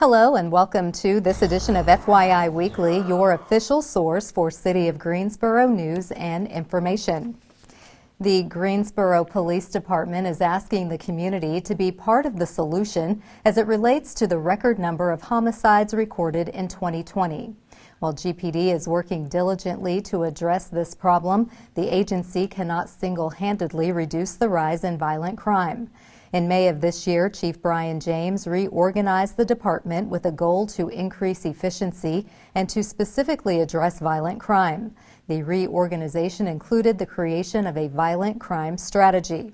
Hello and welcome to this edition of FYI Weekly, your official source for City of Greensboro news and information. The Greensboro Police Department is asking the community to be part of the solution as it relates to the record number of homicides recorded in 2020. While GPD is working diligently to address this problem, the agency cannot single-handedly reduce the rise in violent crime. In May of this year, Chief Brian James reorganized the department with a goal to increase efficiency and to specifically address violent crime. The reorganization included the creation of a violent crime strategy.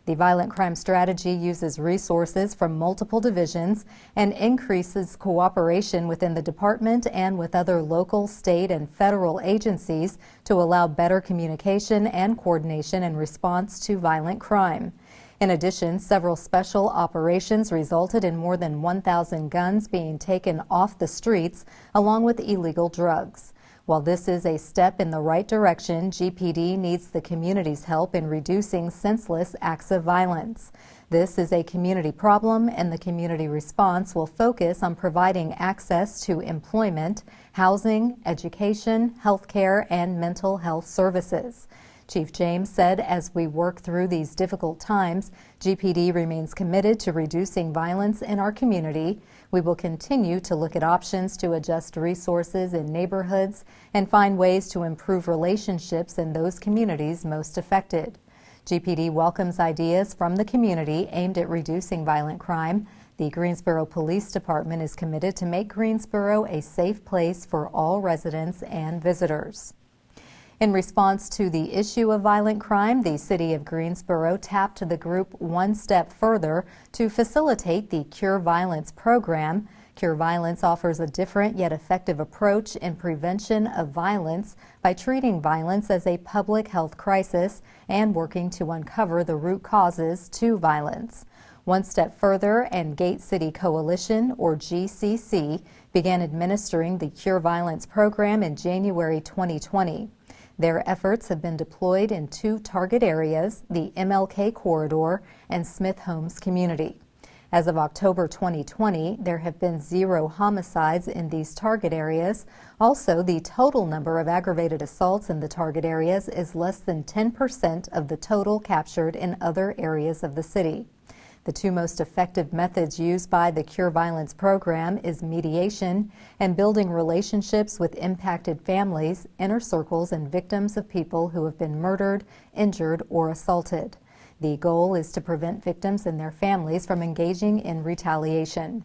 The violent crime strategy uses resources from multiple divisions and increases cooperation within the department and with other local, state, and federal agencies to allow better communication and coordination in response to violent crime. In addition, several special operations resulted in more than 1,000 guns being taken off the streets, along with illegal drugs. While this is a step in the right direction, GPD needs the community's help in reducing senseless acts of violence. This is a community problem, and the community response will focus on providing access to employment, housing, education, health care, and mental health services. Chief James said, as we work through these difficult times, GPD remains committed to reducing violence in our community. We will continue to look at options to adjust resources in neighborhoods and find ways to improve relationships in those communities most affected. GPD welcomes ideas from the community aimed at reducing violent crime. The Greensboro Police Department is committed to make Greensboro a safe place for all residents and visitors. In response to the issue of violent crime, the City of Greensboro tapped the group one step further to facilitate the Cure Violence program. Cure Violence offers a different yet effective approach in prevention of violence by treating violence as a public health crisis and working to uncover the root causes to violence. One step further, and Gate City Coalition, or GCC, began administering the Cure Violence program in January 2020. Their efforts have been deployed in two target areas, the MLK Corridor and Smith Homes community. As of October 2020, there have been 0 homicides in these target areas. Also, the total number of aggravated assaults in the target areas is less than 10% of the total captured in other areas of the city. The two most effective methods used by the Cure Violence program is mediation and building relationships with impacted families, inner circles, and victims of people who have been murdered, injured, or assaulted. The goal is to prevent victims and their families from engaging in retaliation.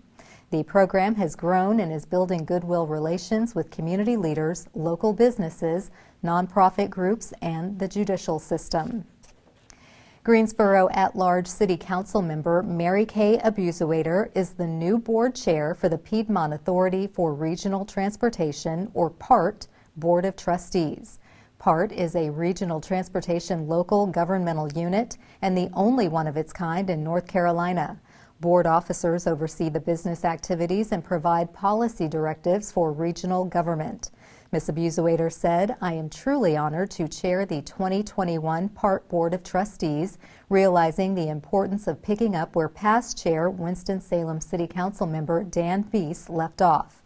The program has grown and is building goodwill relations with community leaders, local businesses, nonprofit groups, and the judicial system. Greensboro at-large City Council member Mary Kay Abusawader is the new board chair for the Piedmont Authority for Regional Transportation, or PART, Board of Trustees. PART is a regional transportation local governmental unit and the only one of its kind in North Carolina. Board officers oversee the business activities and provide policy directives for regional government. Ms. Abusawader said, "I am truly honored to chair the 2021 PART Board of Trustees, realizing the importance of picking up where past chair Winston-Salem City Council member Dan Feast left off.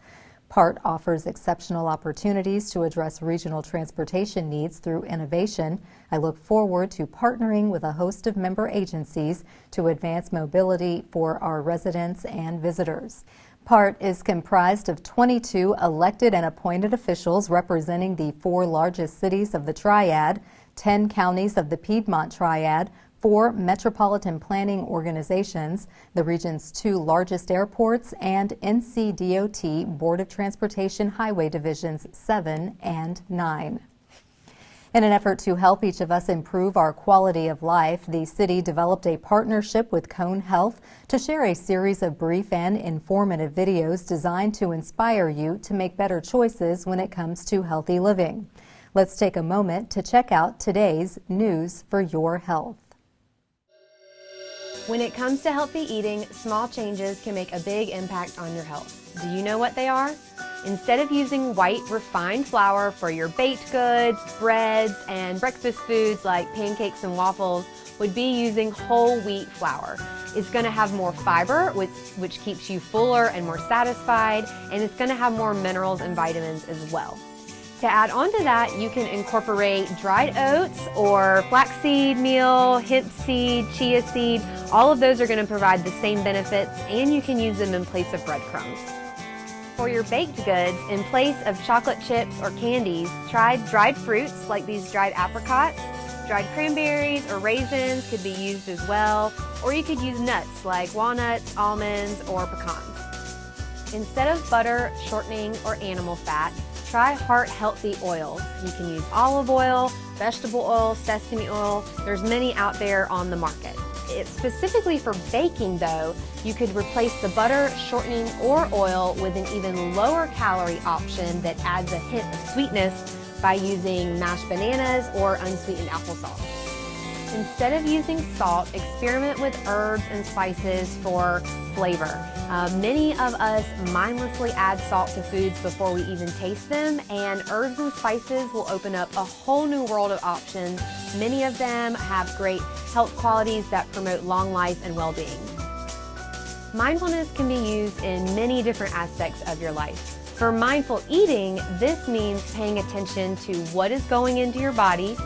PART offers exceptional opportunities to address regional transportation needs through innovation. I look forward to partnering with a host of member agencies to advance mobility for our residents and visitors." PART is comprised of 22 elected and appointed officials representing the 4 largest cities of the Triad, 10 counties of the Piedmont Triad, 4 metropolitan planning organizations, the region's 2 largest airports, and NCDOT Board of Transportation Highway Divisions 7 and 9. In an effort to help each of us improve our quality of life, the city developed a partnership with Cone Health to share a series of brief and informative videos designed to inspire you to make better choices when it comes to healthy living. Let's take a moment to check out today's News for Your Health. When it comes to healthy eating, small changes can make a big impact on your health. Do you know what they are? Instead of using white refined flour for your baked goods, breads, and breakfast foods like pancakes and waffles, would be using whole wheat flour. It's going to have more fiber, which keeps you fuller and more satisfied, and it's going to have more minerals and vitamins as well. To add on to that, you can incorporate dried oats or flaxseed meal, hemp seed, chia seed. All of those are going to provide the same benefits, and you can use them in place of breadcrumbs. For your baked goods, in place of chocolate chips or candies, try dried fruits like these dried apricots. Dried cranberries or raisins could be used as well, or you could use nuts like walnuts, almonds, or pecans. Instead of butter, shortening, or animal fat, try heart-healthy oils. You can use olive oil, vegetable oil, sesame oil. There's many out there on the market. It's specifically for baking though, you could replace the butter, shortening, or oil with an even lower calorie option that adds a hint of sweetness by using mashed bananas or unsweetened applesauce. Instead of using salt, experiment with herbs and spices for flavor. Many of us mindlessly add salt to foods before we even taste them, and herbs and spices will open up a whole new world of options. Many of them have great health qualities that promote long life and well-being. Mindfulness can be used in many different aspects of your life. For mindful eating, this means paying attention to what is going into your body,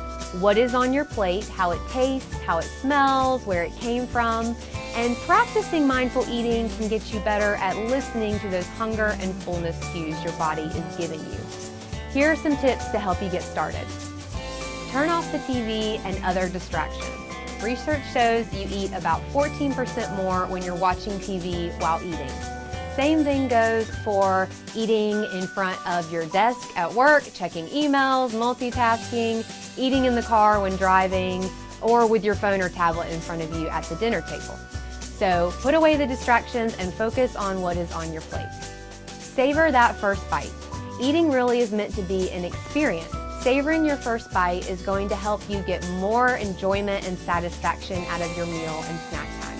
what is on your plate, how it tastes, how it smells, where it came from, and practicing mindful eating can get you better at listening to those hunger and fullness cues your body is giving you. Here are some tips to help you get started. Turn off the TV and other distractions. Research shows you eat about 14% more when you're watching TV while eating. Same thing goes for eating in front of your desk at work, checking emails, multitasking, eating in the car when driving, or with your phone or tablet in front of you at the dinner table. So put away the distractions and focus on what is on your plate. Savor that first bite. Eating really is meant to be an experience. Savoring your first bite is going to help you get more enjoyment and satisfaction out of your meal and snack time.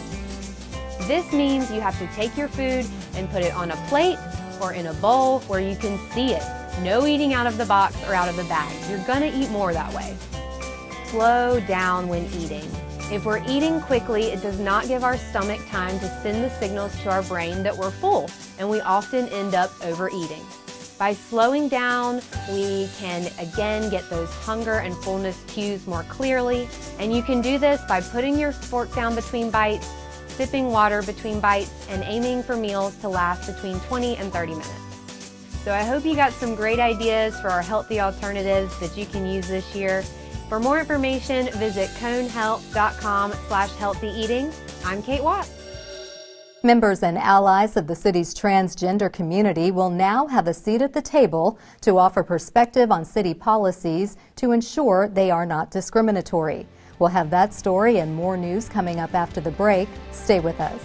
This means you have to take your food and put it on a plate or in a bowl where you can see it. No eating out of the box or out of the bag. You're gonna eat more that way. Slow down when eating. If we're eating quickly, it does not give our stomach time to send the signals to our brain that we're full, and we often end up overeating. By slowing down, we can again get those hunger and fullness cues more clearly, and you can do this by putting your fork down between bites, sipping water between bites, and aiming for meals to last between 20 and 30 minutes. So I hope you got some great ideas for our healthy alternatives that you can use this year. For more information, visit conehealth.com/healthy eating. I'm Kate Watt. Members and allies of the city's transgender community will now have a seat at the table to offer perspective on city policies to ensure they are not discriminatory. We'll have that story and more news coming up after the break. Stay with us.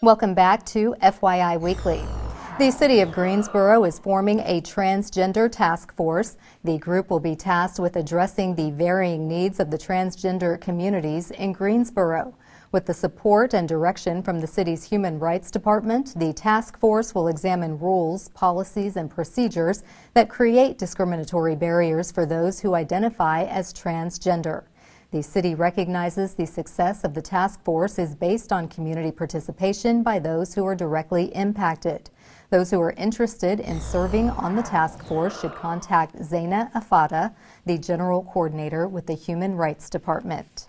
Welcome back to FYI Weekly. The City of Greensboro is forming a transgender task force. The group will be tasked with addressing the varying needs of the transgender communities in Greensboro. With the support and direction from the city's Human Rights Department, the task force will examine rules, policies, and procedures that create discriminatory barriers for those who identify as transgender. The city recognizes the success of the task force is based on community participation by those who are directly impacted. Those who are interested in serving on the task force should contact Zaina Afada, the General Coordinator with the Human Rights Department.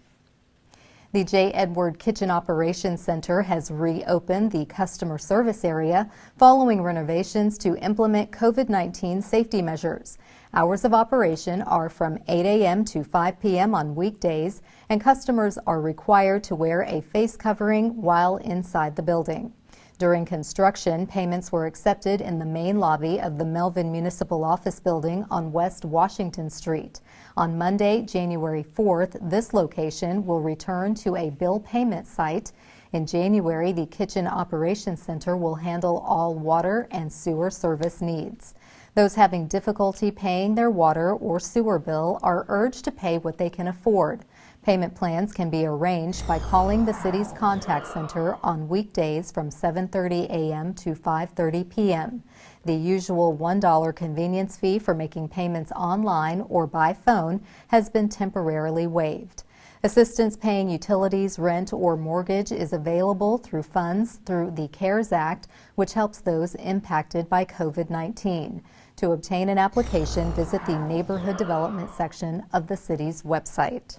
The J. Edward Kitchen Operations Center has reopened the customer service area following renovations to implement COVID-19 safety measures. Hours of operation are from 8 a.m. to 5 p.m. on weekdays, and customers are required to wear a face covering while inside the building. During construction, payments were accepted in the main lobby of the Melvin Municipal Office Building on West Washington Street. On Monday, January 4th, this location will return to a bill payment site. In January, the Kitchen Operations Center will handle all water and sewer service needs. Those having difficulty paying their water or sewer bill are urged to pay what they can afford. Payment plans can be arranged by calling the city's contact center on weekdays from 7:30 a.m. to 5:30 p.m. The usual $1 convenience fee for making payments online or by phone has been temporarily waived. Assistance paying utilities, rent, or mortgage is available through funds through the CARES Act, which helps those impacted by COVID-19. To obtain an application, visit the Neighborhood Development section of the city's website.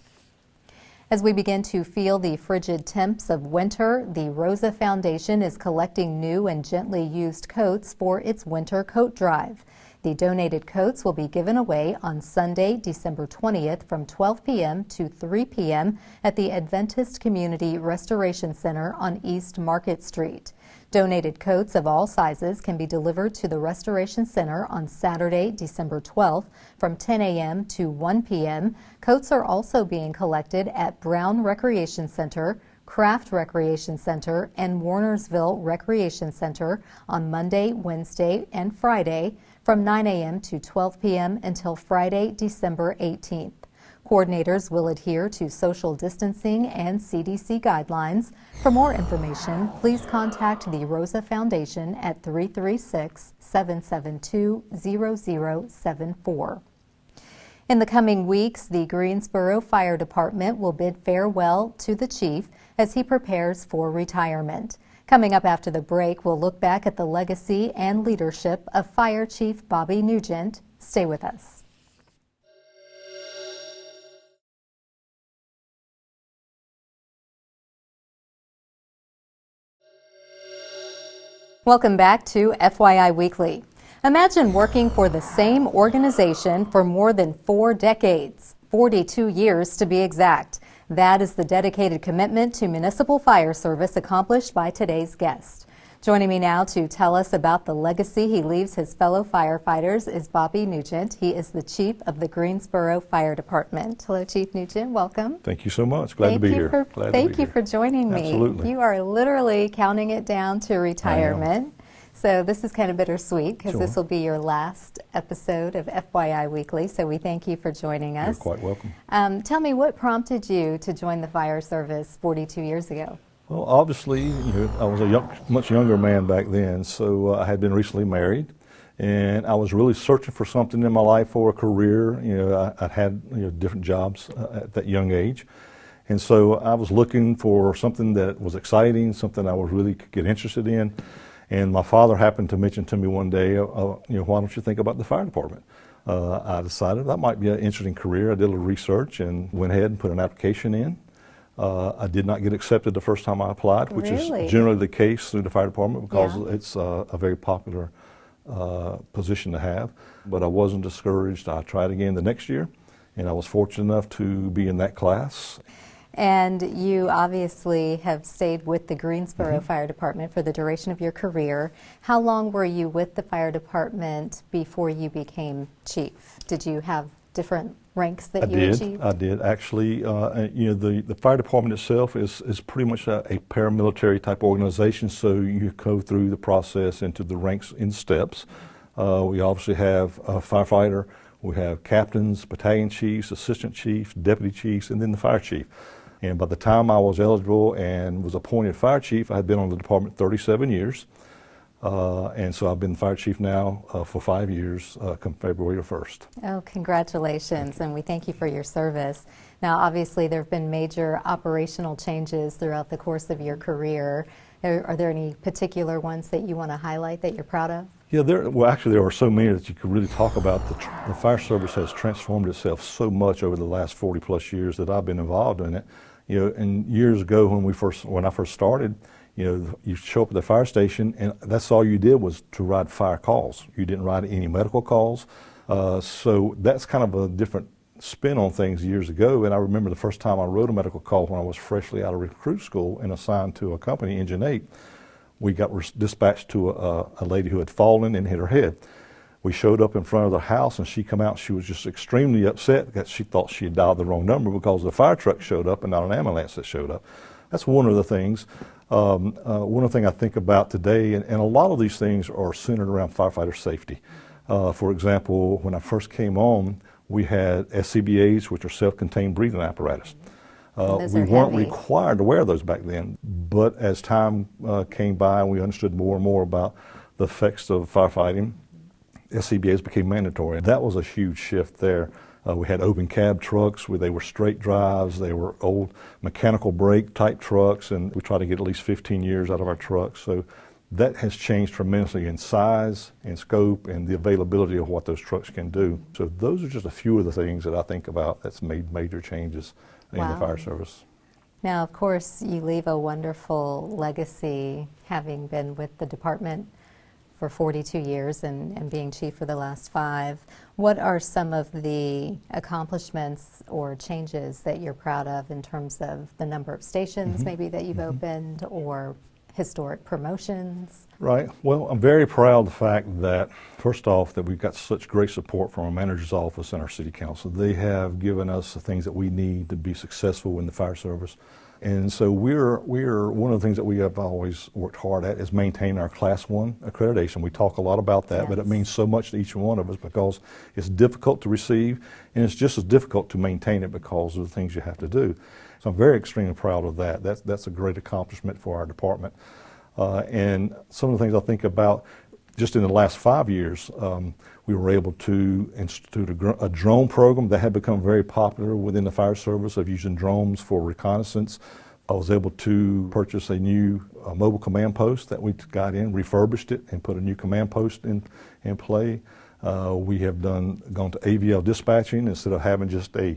As we begin to feel the frigid temps of winter, the Rosa Foundation is collecting new and gently used coats for its winter coat drive. The donated coats will be given away on Sunday, December 20th from 12 p.m. to 3 p.m. at the Adventist Community Restoration Center on East Market Street. Donated coats of all sizes can be delivered to the Restoration Center on Saturday, December 12th from 10 a.m. to 1 p.m. Coats are also being collected at Brown Recreation Center, Craft Recreation Center, and Warnersville Recreation Center on Monday, Wednesday, and Friday from 9 a.m. to 12 p.m. until Friday, December 18th. Coordinators will adhere to social distancing and CDC guidelines. For more information, please contact the Rosa Foundation at 336-772-0074. In the coming weeks, the Greensboro Fire Department will bid farewell to the chief as he prepares for retirement. Coming up after the break, we'll look back at the legacy and leadership of Fire Chief Bobby Nugent. Stay with us. Welcome back to FYI Weekly. Imagine working for the same organization for more than 4 decades, 42 years to be exact. That is the dedicated commitment to municipal fire service accomplished by today's guest. Joining me now to tell us about the legacy he leaves his fellow firefighters is Bobby Nugent. He is the chief of the Greensboro Fire Department. Hello, Chief Nugent. Welcome. Thank you so much. Glad to be here. Thank you for joining me. Absolutely. You are literally counting it down to retirement. So this is kind of bittersweet because this will be your last episode of FYI Weekly. So we thank you for joining us. You're quite welcome. Tell me, what prompted you to join the fire service 42 years ago? Well, obviously, I was a much younger man back then, so I had been recently married, and I was really searching for something in my life for a career. I'd had different jobs at that young age, and so I was looking for something that was exciting, something I was really could get interested in. And my father happened to mention to me one day, why don't you think about the fire department? I decided that might be an interesting career. I did a little research and went ahead and put an application in. I did not get accepted the first time I applied, which is generally the case through the fire department because it's a very popular position to have. But I wasn't discouraged. I tried again the next year, and I was fortunate enough to be in that class. And you obviously have stayed with the Greensboro Fire Department for the duration of your career. How long were you with the fire department before you became chief? Did you have different ranks that you achieved? I did. Actually, the fire department itself is pretty much a paramilitary type organization, so you go through the process into the ranks in steps. We obviously have a firefighter, we have captains, battalion chiefs, assistant chiefs, deputy chiefs, and then the fire chief. And by the time I was eligible and was appointed fire chief, I had been on the department 37 years. And so I've been fire chief now for 5 years, come February 1st. Oh, congratulations, and we thank you for your service. Now, obviously, there have been major operational changes throughout the course of your career. Are there any particular ones that you want to highlight that you're proud of? Yeah, there are so many that you could really talk about. The fire service has transformed itself so much over the last 40 plus years that I've been involved in it. And years ago when I first started, you show up at the fire station and that's all you did was to ride fire calls. You didn't ride any medical calls. So that's kind of a different spin on things years ago. And I remember the first time I rode a medical call when I was freshly out of recruit school and assigned to a company, Engine 8. We got dispatched to a lady who had fallen and hit her head. We showed up in front of the house and she come out. She was just extremely upset because she thought she had dialed the wrong number because the fire truck showed up and not an ambulance that showed up. That's one of the things. One of the things I think about today, and a lot of these things are centered around firefighter safety. For example, when I first came on, we had SCBAs, which are self-contained breathing apparatus. Those We are weren't heavy. required to wear those back then, but as time came by and we understood more and more about the effects of firefighting, SCBAs became mandatory. That was a huge shift there. We had open cab trucks where they were straight drives, they were old mechanical brake type trucks, and we tried to get at least 15 years out of our trucks. So that has changed tremendously in size and scope and the availability of what those trucks can do. So those are just a few of the things that I think about that's made major changes in the Wow. fire service. Now, of course, you leave a wonderful legacy, having been with the department for 42 years and being chief for the last 5. What are some of the accomplishments or changes that you're proud of in terms of the number of stations maybe that you've opened, or historic promotions? Right. Well, I'm very proud of the fact that, first off, that we've got such great support from our manager's office and our city council. They have given us the things that we need to be successful in the fire service. And so we're one of the things that we have always worked hard at is maintain our Class 1 accreditation. We talk a lot about that, but it Yes. means so much to each one of us because it's difficult to receive and it's just as difficult to maintain it because of the things you have to do. So I'm very extremely proud of that. That's a great accomplishment for our department. And some of the things I think about, just in the last 5 years, we were able to institute a drone program that had become very popular within the fire service of using drones for reconnaissance. I was able to purchase a new mobile command post that we got in, refurbished it, and put a new command post in play. We have gone to AVL dispatching. Instead of having just a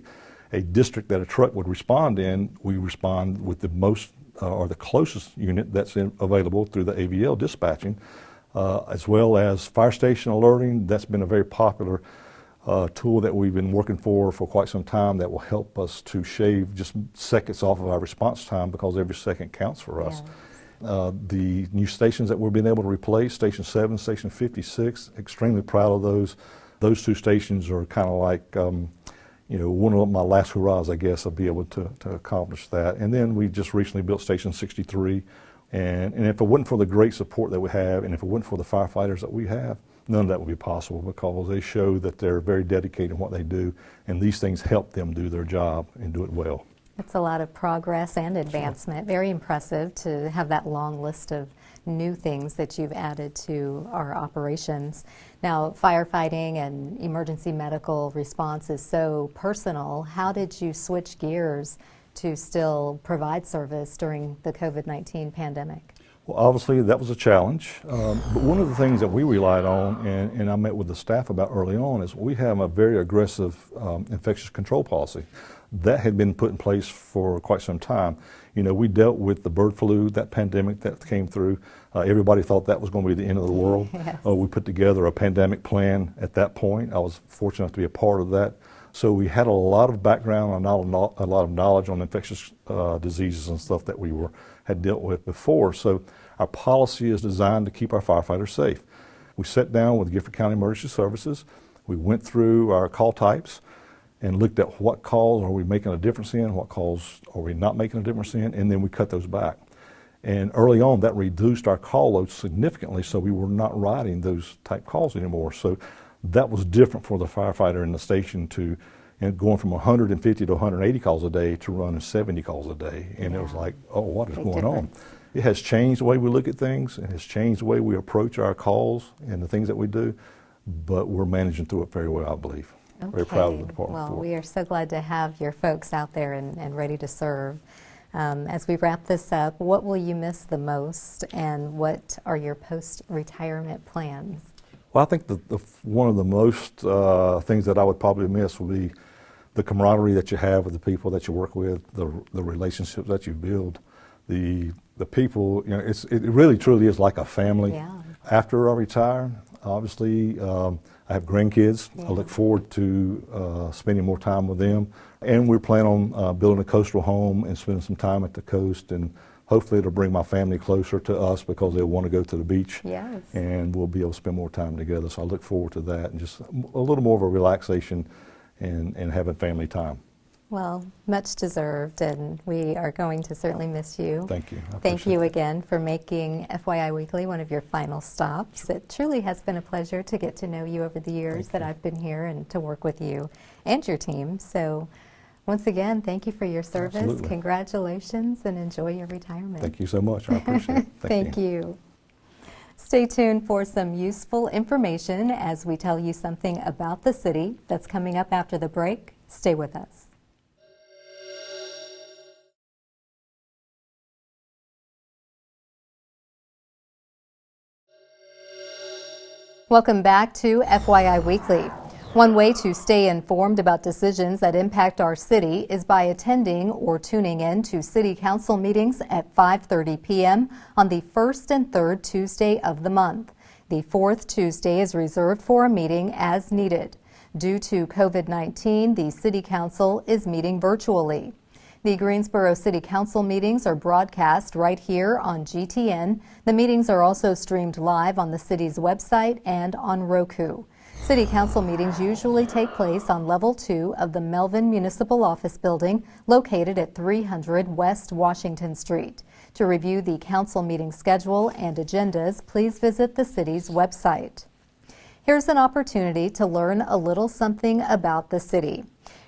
district that a truck would respond in, we respond with the most or the closest unit that's available through the AVL dispatching. As well as fire station alerting. That's been a very popular tool that we've been working for quite some time that will help us to shave just seconds off of our response time because every second counts for us. Yes. The new stations that we've been able to replace, Station 7, Station 56, extremely proud of those. Those 2 stations are kind of like one of my last hurrahs, I guess, I'll be able to accomplish that. And then we just recently built Station 63. And if it wasn't for the great support that we have, and if it wasn't for the firefighters that we have, none of that would be possible because they show that they're very dedicated in what they do, and these things help them do their job and do it well. It's a lot of progress and advancement. Sure. Very impressive to have that long list of new things that you've added to our operations. Now, firefighting and emergency medical response is so personal. How did you switch gears to still provide service during the COVID-19 pandemic? Well, obviously that was a challenge, but one of the things that we relied on, and I met with the staff about early on, is we have a very aggressive infectious control policy. That had been put in place for quite some time. We dealt with the bird flu, that pandemic that came through. Everybody thought that was going to be the end of the world. Yes. We put together a pandemic plan at that point. I was fortunate enough to be a part of that. So we had a lot of background and a lot of knowledge on infectious diseases and stuff that we had dealt with before. So our policy is designed to keep our firefighters safe. We sat down with Gifford County Emergency Services. We went through our call types and looked at what calls are we making a difference in, what calls are we not making a difference in, and then we cut those back. And early on, that reduced our call load significantly, so we were not riding those type calls anymore. So that was different for the firefighter in the station going from 150 to 180 calls a day to running 70 calls a day. And it was like, oh, what is going on? It has changed the way we look at things. It has changed the way we approach our calls and the things that we do, but we're managing through it very well, I believe. Okay. Very proud of the department. Well, we are so glad to have your folks out there and ready to serve. As we wrap this up, what will you miss the most, and what are your post-retirement plans? Well, I think one of the most things that I would probably miss would be the camaraderie that you have with the people that you work with, the relationships that you build, the people. It really truly is like a family. Yeah. After I retire, obviously, I have grandkids. Yeah. I look forward to spending more time with them, and we're planning on building a coastal home and spending some time at the coast, and hopefully it'll bring my family closer to us because they'll want to go to the beach. Yes. And we'll be able to spend more time together. So I look forward to that and just a little more of a relaxation and having family time. Well, much deserved, and we are going to certainly miss you. Thank you. I Thank appreciate you it. again for making FYI Weekly one of your final stops. It truly has been a pleasure to get to know you over the years that I've been here and to work with you and your team. So Once again, thank you for your service. Absolutely. Congratulations and enjoy your retirement. Thank you so much. I appreciate it. Thank you. Stay tuned for some useful information as we tell you something about the city that's coming up after the break. Stay with us. Welcome back to FYI Weekly. One way to stay informed about decisions that impact our city is by attending or tuning in to City Council meetings at 5:30 p.m. on the first and third Tuesday of the month. The fourth Tuesday is reserved for a meeting as needed. Due to COVID-19, the City Council is meeting virtually. The Greensboro City Council meetings are broadcast right here on GTN. The meetings are also streamed live on the city's website and on Roku. City Council meetings usually take place on Level 2 of the Melvin Municipal Office Building, located at 300 West Washington Street. To review the council meeting schedule and agendas, please visit the city's website. Here's an opportunity to learn a little something about the city.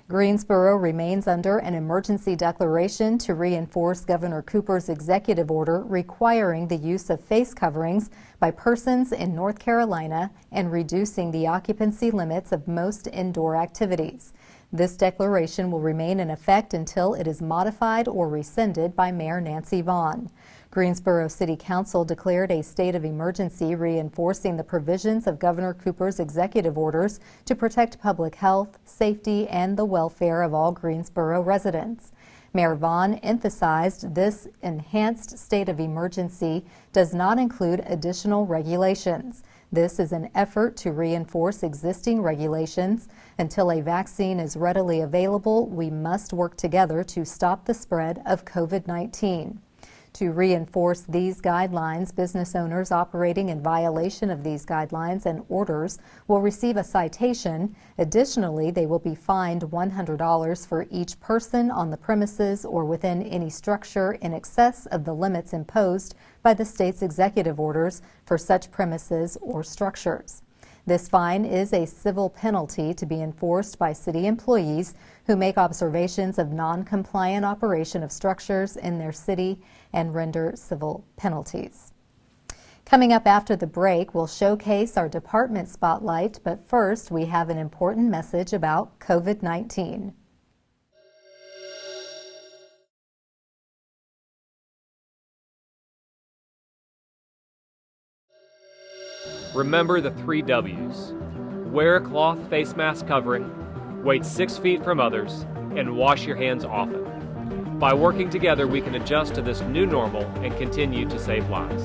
Greensboro remains under an emergency declaration to reinforce Governor Cooper's executive order requiring the use of face coverings by persons in North Carolina and reducing the occupancy limits of most indoor activities. This declaration will remain in effect until it is modified or rescinded by Mayor Nancy Vaughn. Greensboro City Council declared a state of emergency, reinforcing the provisions of Governor Cooper's executive orders to protect public health, safety, and the welfare of all Greensboro residents. Mayor Vaughn emphasized this enhanced state of emergency does not include additional regulations. This is an effort to reinforce existing regulations. Until a vaccine is readily available, we must work together to stop the spread of COVID-19. To reinforce these guidelines, business owners operating in violation of these guidelines and orders will receive a citation. Additionally, they will be fined $100 for each person on the premises or within any structure in excess of the limits imposed by the state's executive orders for such premises or structures. This fine is a civil penalty to be enforced by city employees who make observations of non-compliant operation of structures in their city and render civil penalties. Coming up after the break, we'll showcase our department spotlight, but first we have an important message about COVID-19. Remember the 3 W's. Wear a cloth face mask covering, wait 6 feet from others, and wash your hands often. By working together, we can adjust to this new normal and continue to save lives.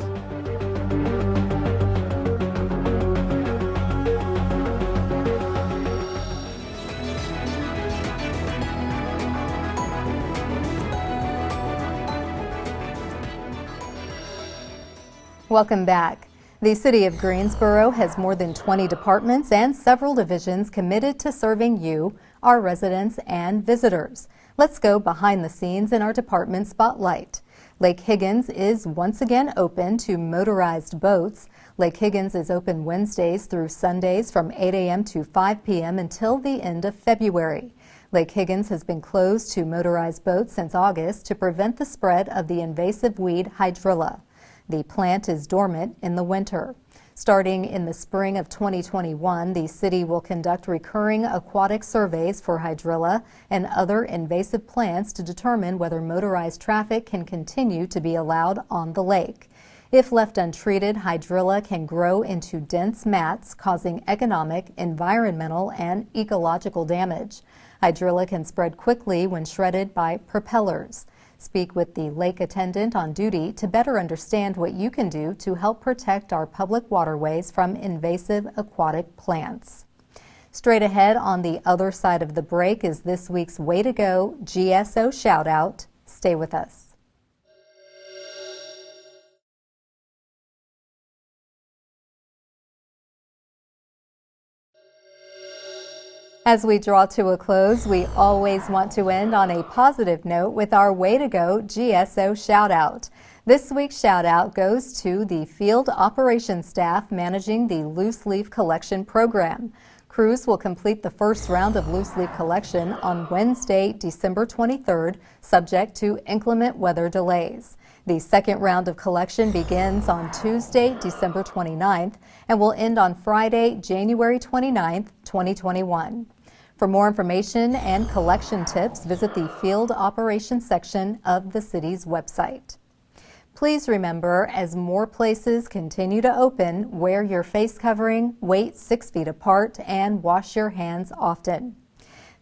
Welcome back. The City of Greensboro has more than 20 departments and several divisions committed to serving you, our residents, and visitors. Let's go behind the scenes in our department spotlight. Lake Higgins is once again open to motorized boats. Lake Higgins is open Wednesdays through Sundays from 8 a.m. to 5 p.m. until the end of February. Lake Higgins has been closed to motorized boats since August to prevent the spread of the invasive weed hydrilla. The plant is dormant in the winter. Starting in the spring of 2021, the city will conduct recurring aquatic surveys for hydrilla and other invasive plants to determine whether motorized traffic can continue to be allowed on the lake. If left untreated, hydrilla can grow into dense mats, causing economic, environmental, and ecological damage. Hydrilla can spread quickly when shredded by propellers. Speak with the lake attendant on duty to better understand what you can do to help protect our public waterways from invasive aquatic plants. Straight ahead on the other side of the break is this week's Way to Go GSO shout out. Stay with us. As we draw to a close, we always want to end on a positive note with our Way to Go GSO shout out. This week's shout out goes to the field operations staff managing the loose leaf collection program. Crews will complete the first round of loose leaf collection on Wednesday, December 23rd, subject to inclement weather delays. The second round of collection begins on Tuesday, December 29th, and will end on Friday, January 29th, 2021. For more information and collection tips, visit the Field Operations section of the city's website. Please remember, as more places continue to open, wear your face covering, wait 6 feet apart, and wash your hands often.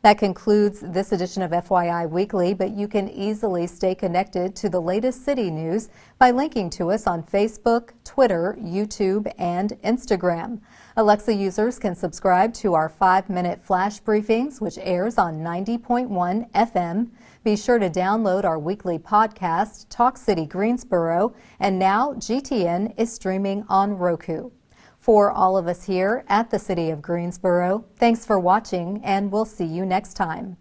That concludes this edition of FYI Weekly, but you can easily stay connected to the latest city news by linking to us on Facebook, Twitter, YouTube, and Instagram. Alexa users can subscribe to our 5-minute flash briefings, which airs on 90.1 FM. Be sure to download our weekly podcast, Talk City Greensboro, and now GTN is streaming on Roku. For all of us here at the City of Greensboro, thanks for watching, and we'll see you next time.